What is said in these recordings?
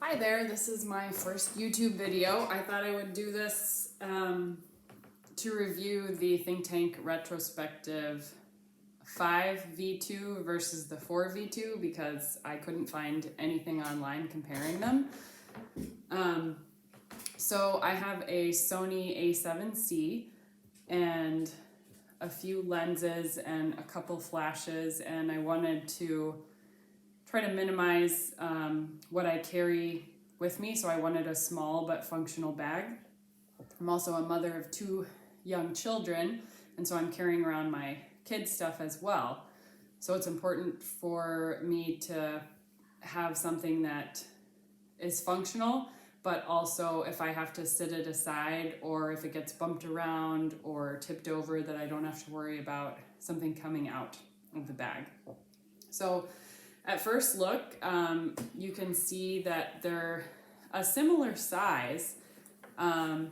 Hi there, this is my first YouTube video. I thought I would do this to review the think tank retrospective 5v2 versus the 4v2 because I couldn't find anything online comparing them. So I have a Sony a7C and a few lenses and a couple flashes, and I wanted to try to minimize what I carry with me, so I wanted a small but functional bag. I'm also a mother of 2 young children, and so I'm carrying around my kids' stuff as well. So it's important for me to have something that is functional, but also if I have to sit it aside or if it gets bumped around or tipped over, that I don't have to worry about something coming out of the bag. So at first look, you can see that they're a similar size, and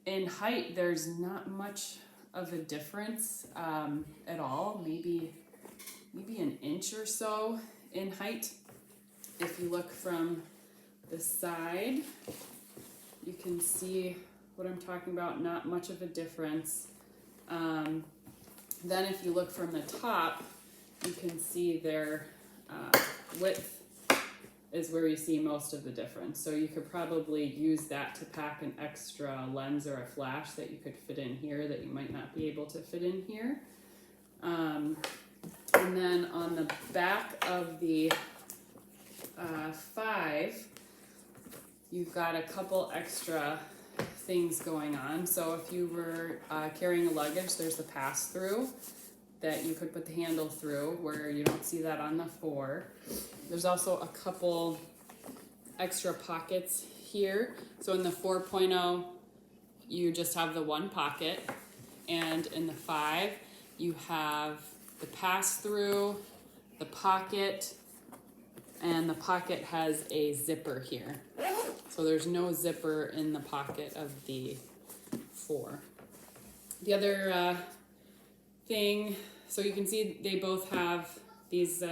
in height there's not much of a difference at all, maybe an inch or so in height. If you look from the side, you can see what I'm talking about, not much of a difference. Then if you look from the top, you can see their width is where you see most of the difference. So you could probably use that to pack an extra lens or a flash that you could fit in here that you might not be able to fit in here. And then on the back of the 5, you've got a couple extra things going on. So if you were carrying a luggage, there's the pass-through that you could put the handle through, where you don't see that on the 4. There's also a couple extra pockets here. So in the 4.0, you just have the one pocket, and in the 5, you have the pass-through, the pocket, and the pocket has a zipper here. So there's no zipper in the pocket of the 4. The other thing, so you can see they both have these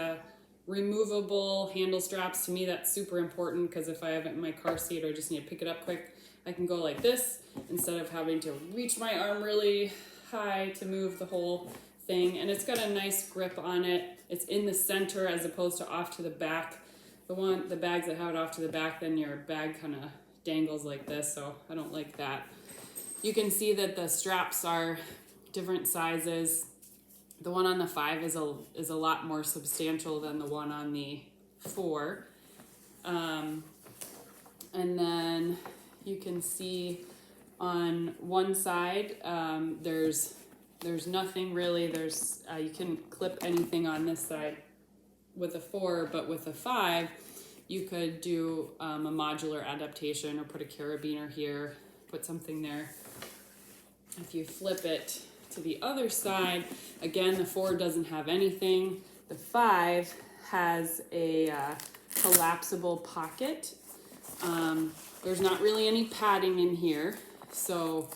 removable handle straps. To me, that's super important, because if I have it in my car seat or I just need to pick it up quick, I can go like this instead of having to reach my arm really high to move the whole thing. And it's got a nice grip on it. It's in the center as opposed to off to the back. The bags that have it off to the back, then your bag kind of dangles like this, so I don't like that. You can see that the straps are different sizes. The one on the 5 is a lot more substantial than the one on the 4. And then you can see on one side, there's nothing really. You can clip anything on this side with a 4, but with a 5, you could do a modular adaptation or put a carabiner here, put something there. If you flip it to the other side, again, the 4 doesn't have anything. The 5 has a collapsible pocket. There's not really any padding in here, so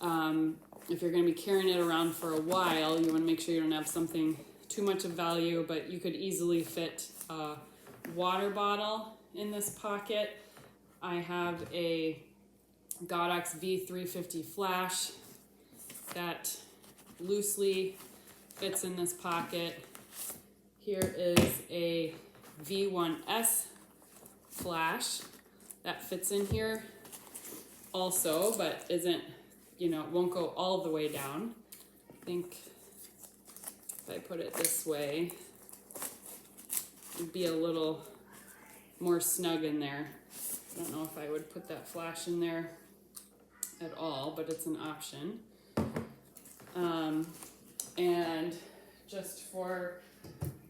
if you're going to be carrying it around for a while, you want to make sure you don't have something too much of value, but you could easily fit a water bottle in this pocket. I have a Godox V350 flash that loosely fits in this pocket. Here is a V1S flash that fits in here also, but isn't, won't go all the way down. I think if I put it this way, it'd be a little more snug in there. I don't know if I would put that flash in there at all, but it's an option. And just for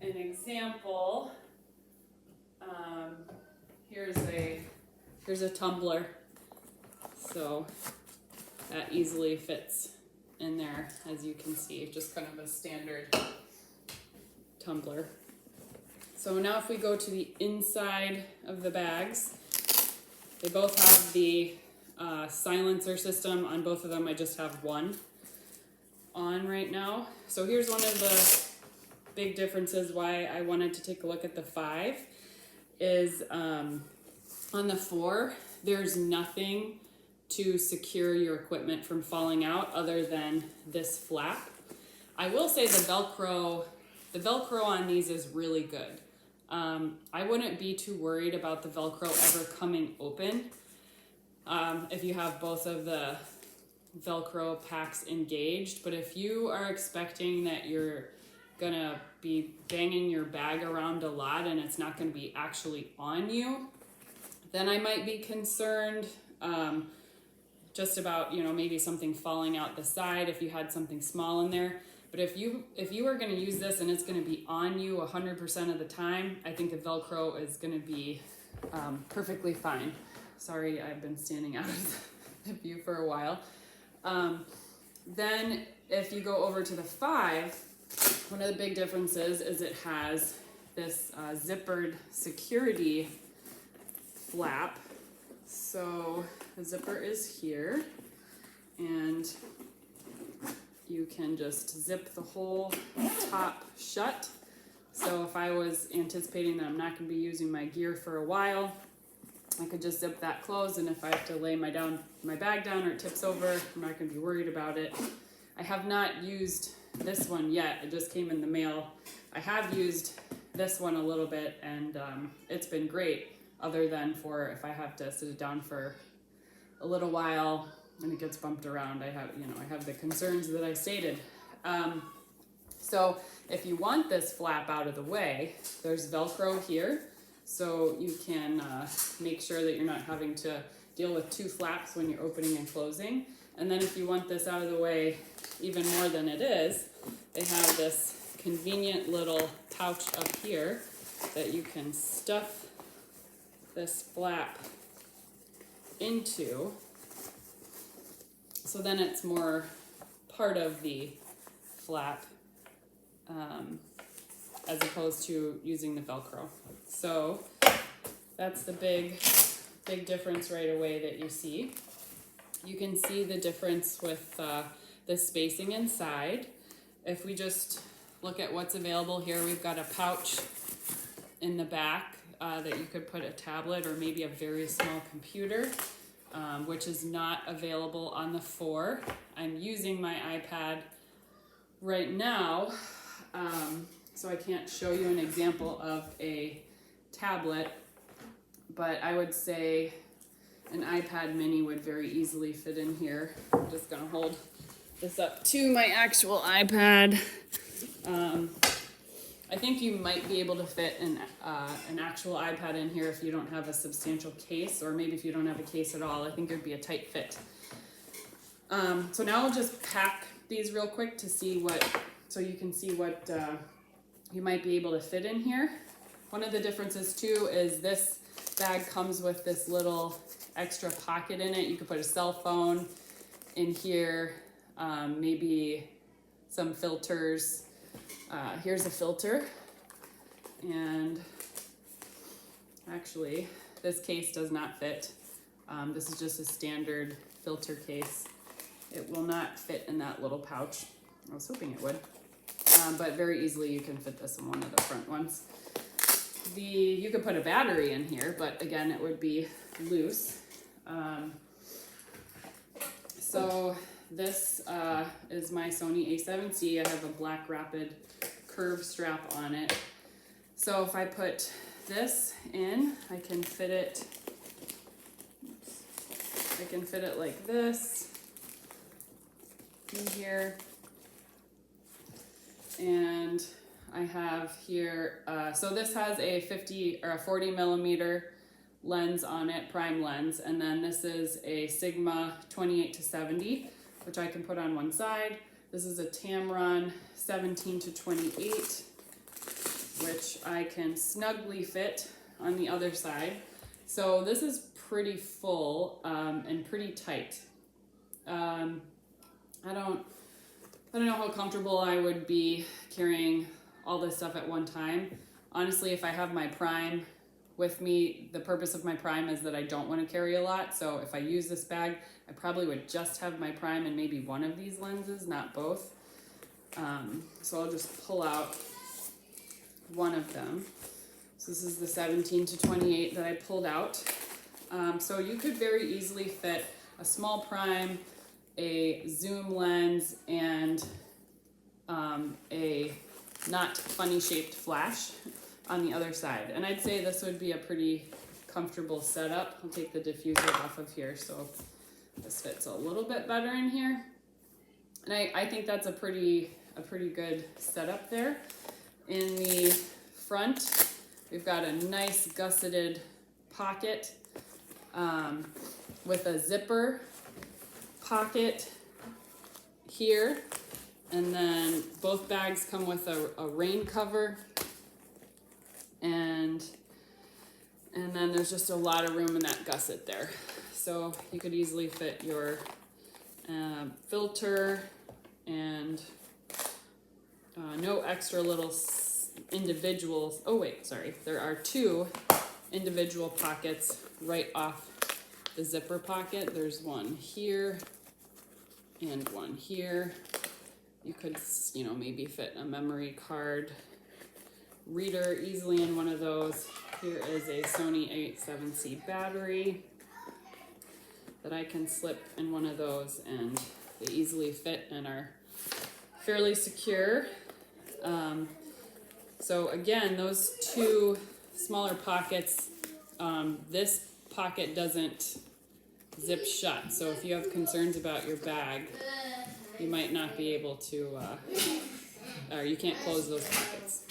an example, here's a tumbler, so that easily fits in there, as you can see, just kind of a standard tumbler. So now if we go to the inside of the bags, they both have the silencer system on both of them. I just have one on right now. So here's one of the big differences why I wanted to take a look at the 5 is on the 4, there's nothing to secure your equipment from falling out other than this flap. I will say the Velcro on these is really good. I wouldn't be too worried about the Velcro ever coming open if you have both of the Velcro packs engaged, but if you are expecting that you're gonna be banging your bag around a lot and it's not gonna be actually on you, then I might be concerned just about, you know, maybe something falling out the side if you had something small in there. But if you are going to use this and it's going to be on you 100% of the time, I think the Velcro is going to be perfectly fine. Sorry, I've been standing out of the view for a while. Then if you go over to the 5, one of the big differences is it has this zippered security flap. So the zipper is here, and you can just zip the whole top shut. So if I was anticipating that I'm not going to be using my gear for a while, I could just zip that closed, and if I have to lay my bag down or it tips over, I'm not going to be worried about it. I have not used this one yet. It just came in the mail. I have used this one a little bit, and it's been great, other than for if I have to sit it down for a little while and it gets bumped around. I have the concerns that I stated. So if you want this flap out of the way, there's Velcro here, so you can make sure that you're not having to deal with 2 flaps when you're opening and closing. And then if you want this out of the way even more than it is, they have this convenient little pouch up here that you can stuff this flap into, so then it's more part of the flap as opposed to using the Velcro. So that's the big difference right away that you see. You can see the difference with the spacing inside. If we just look at what's available here, we've got a pouch in the back that you could put a tablet or maybe a very small computer, which is not available on the 4. I'm using my iPad right now, so I can't show you an example of a tablet, but I would say an iPad mini would very easily fit in here. I'm just gonna hold this up to my actual iPad. I think you might be able to fit an actual iPad in here if you don't have a substantial case, or maybe if you don't have a case at all. I think it would be a tight fit. So now I'll just pack these real quick to see so you can see what you might be able to fit in here. One of the differences too is this bag comes with this little extra pocket in it. You could put a cell phone in here, maybe some filters. Here's a filter, and actually this case does not fit. This is just a standard filter case. It will not fit in that little pouch. I was hoping it would, but very easily you can fit this in one of the front ones. You could put a battery in here, but again it would be loose. So this is my Sony A7C. I have a Black Rapid curve strap on it. So if I put this in, I can fit it like this in here. And I have here, so this has a 50 or a 40 millimeter lens on it, prime lens, and then this is a Sigma 28-70, which I can put on one side. This is a Tamron 17-28, which I can snugly fit on the other side. So this is pretty full and pretty tight. I don't know how comfortable I would be carrying all this stuff at one time. Honestly, if I have my prime with me, the purpose of my prime is that I don't want to carry a lot. So if I use this bag, I probably would just have my prime and maybe one of these lenses, not both. So I'll just pull out one of them. This this is the 17 to 28 that I pulled out. So you could very easily fit a small prime, a zoom lens, and a not funny shaped flash on the other side. And I'd say this would be a pretty comfortable setup. I'll take the diffuser off of here so this fits a little bit better in here. And I think that's a pretty good setup there. In the front, we've got a nice gusseted pocket with a zipper pocket here. And then both bags come with a rain cover. And then there's just a lot of room in that gusset there. So you could easily fit your filter and no extra little individuals. Oh wait, sorry. There are 2 individual pockets right off the zipper pocket. There's one here and one here. You could, maybe fit a memory card reader easily in one of those. Here is a Sony a7C battery that I can slip in one of those, and they easily fit and are fairly secure. So again, those 2 smaller pockets, this pocket doesn't zip shut. So if you have concerns about your bag, you might not be able to, or you can't close those pockets.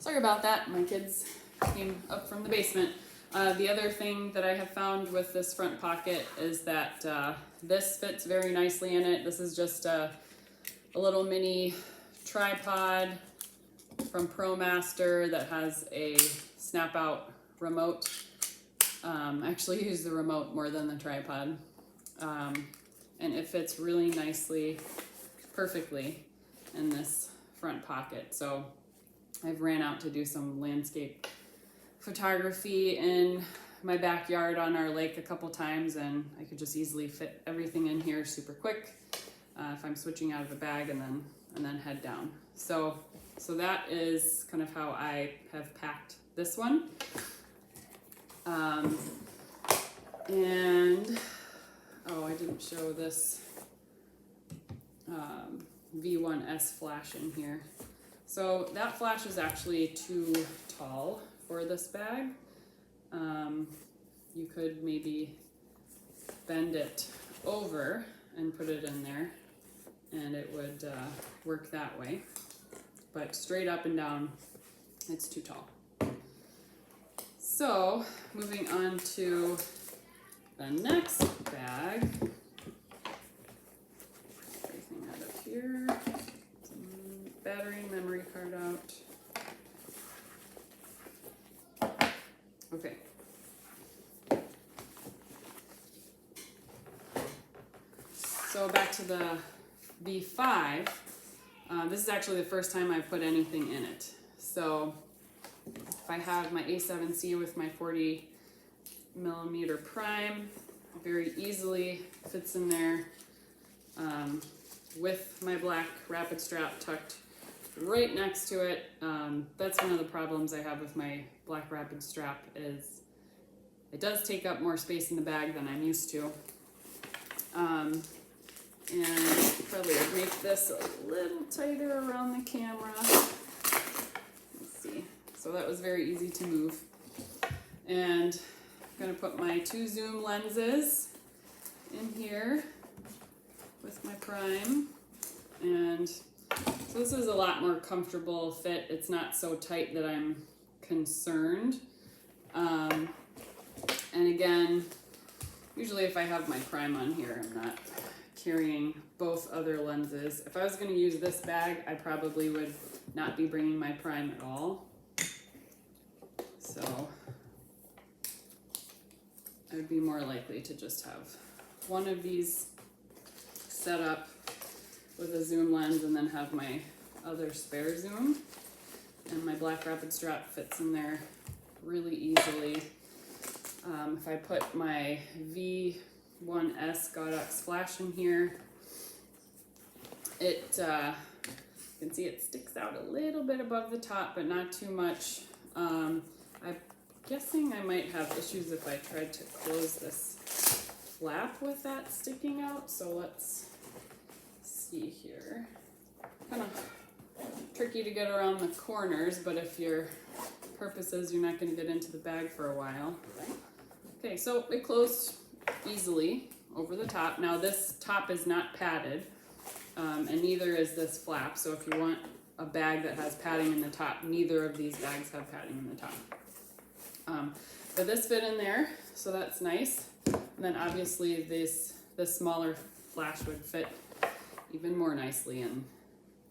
Sorry about that, my kids came up from the basement. The other thing that I have found with this front pocket is that this fits very nicely in it. This is just a little mini tripod from ProMaster that has a snap out remote. I actually use the remote more than the tripod. And it fits really nicely, perfectly in this front pocket. So I've ran out to do some landscape photography in my backyard on our lake a couple times, and I could just easily fit everything in here super quick if I'm switching out of the bag and then head down. So that is kind of how I have packed this one. And I didn't show this V1S flash in here. So that flash is actually too tall for this bag. You could maybe bend it over and put it in there, and it would work that way. But straight up and down, it's too tall. So moving on to the next bag. Everything out of here. Some battery and memory card out. Okay. So back to the V5. This is actually the first time I've put anything in it. So if I have my A7C with my 40mm prime, very easily fits in there with my black rapid strap tucked right next to it. That's one of the problems I have with my black rapid strap is it does take up more space in the bag than I'm used to. And probably make this a little tighter around the camera. Let's see. So that was very easy to move. And I'm gonna put my 2 zoom lenses in here with my prime. And so this is a lot more comfortable fit. It's not so tight that I'm concerned. And again, usually if I have my prime on here, I'm not carrying both other lenses. If I was going to use this bag, I probably would not be bringing my prime at all. So I would be more likely to just have one of these set up with a zoom lens and then have my other spare zoom. And my black rapid strap fits in there really easily. If I put my V1S Godox flash in here, It, you can see it sticks out a little bit above the top, but not too much. I'm guessing I might have issues if I tried to close this flap with that sticking out. So let's see here. Kind of tricky to get around the corners, but if your purpose is you're not going to get into the bag for a while. Okay, so it closed easily over the top. Now this top is not padded, and neither is this flap. So if you want a bag that has padding in the top, neither of these bags have padding in the top. But this fit in there, so that's nice. And then obviously this smaller flash would fit even more nicely in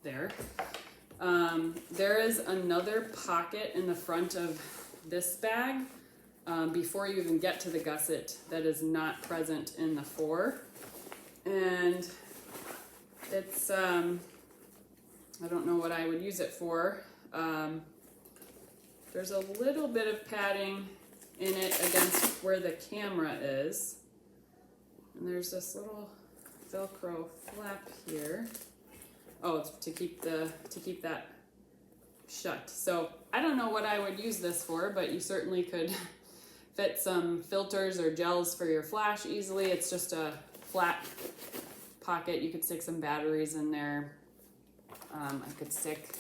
there. There is another pocket in the front of this bag before you even get to the gusset that is not present in the 4. And it's, I don't know what I would use it for. There's a little bit of padding in it against where the camera is. And there's this little Velcro flap here. Oh, it's to keep that shut. So I don't know what I would use this for, but you certainly could fit some filters or gels for your flash easily. It's just a flat pocket. You could stick some batteries in there. I could stick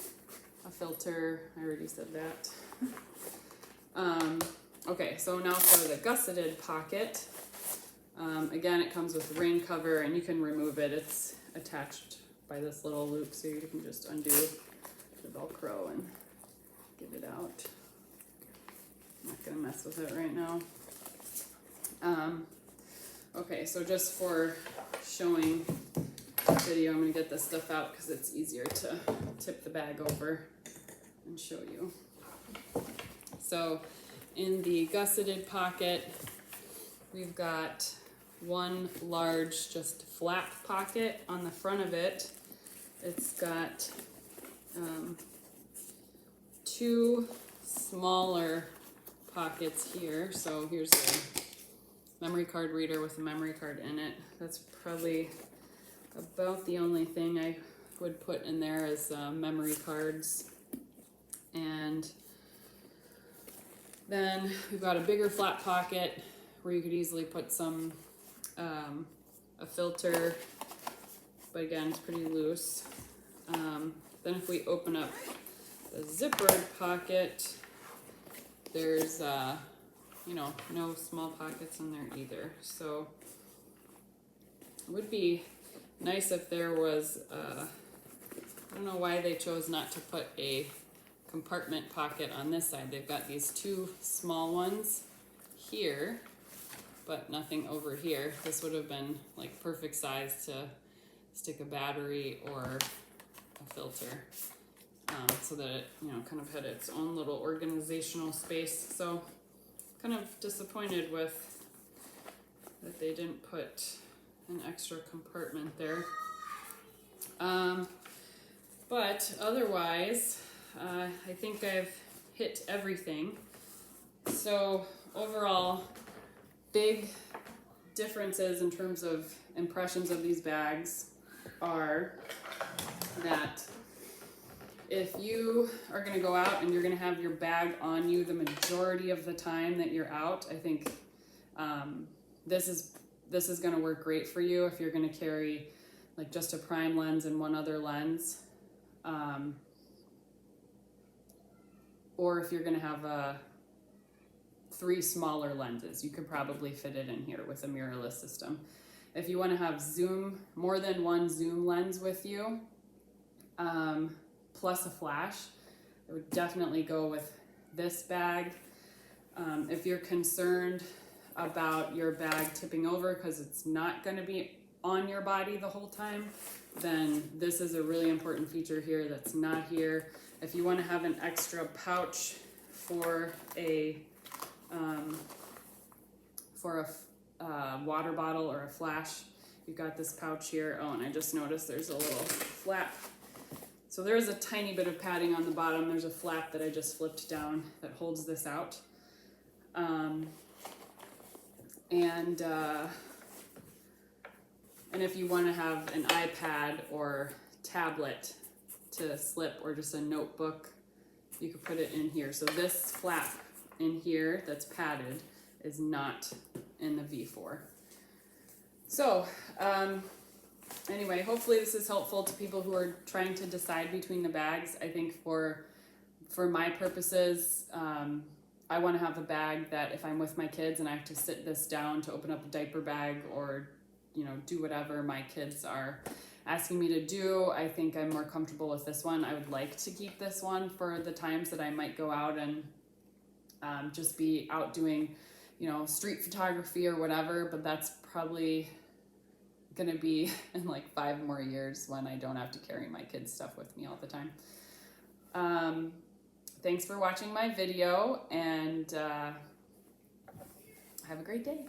a filter. I already said that. Okay, so now for the gusseted pocket. Again, it comes with rain cover, and you can remove it. It's attached by this little loop, so you can just undo the Velcro and get it out. I'm not gonna mess with it right now. Okay, so just for showing the video, I'm gonna get this stuff out because it's easier to tip the bag over and show you. So in the gusseted pocket, we've got one large just flap pocket on the front of it. It's got 2 smaller pockets here. So here's a memory card reader with a memory card in it. That's probably about the only thing I would put in there is memory cards. And then we've got a bigger flat pocket where you could easily put some a filter, but again, it's pretty loose. Then if we open up the zippered pocket, there's no small pockets in there either. So it would be nice if there was I don't know why they chose not to put a compartment pocket on this side. They've got these 2 small ones here, but nothing over here. This would have been like perfect size to stick a battery or a filter, so that it kind of had its own little organizational space. So kind of disappointed with that they didn't put an extra compartment there. But otherwise, I think I've hit everything. So overall, big differences in terms of impressions of these bags are that if you are going to go out and you're going to have your bag on you the majority of the time that you're out, I think this is going to work great for you if you're going to carry like just a prime lens and one other lens. Or if you're going to have 3 smaller lenses, you could probably fit it in here with a mirrorless system. If you want to have more than one zoom lens with you, plus a flash, I would definitely go with this bag. If you're concerned about your bag tipping over because it's not going to be on your body the whole time, then this is a really important feature here that's not here. If you want to have an extra pouch for a water bottle or a flash, you've got this pouch here. Oh, and I just noticed there's a little flap. So there's a tiny bit of padding on the bottom. There's a flap that I just flipped down that holds this out. And if you want to have an iPad or tablet to slip, or just a notebook, you could put it in here. So this flap in here that's padded is not in the V4. So anyway, hopefully this is helpful to people who are trying to decide between the bags. I think for my purposes, I want to have a bag that if I'm with my kids and I have to sit this down to open up a diaper bag, or do whatever my kids are asking me to do, I think I'm more comfortable with this one. I would like to keep this one for the times that I might go out and just be out doing street photography or whatever, but that's probably gonna be in like 5 more years when I don't have to carry my kids' stuff with me all the time. Thanks for watching my video, and have a great day.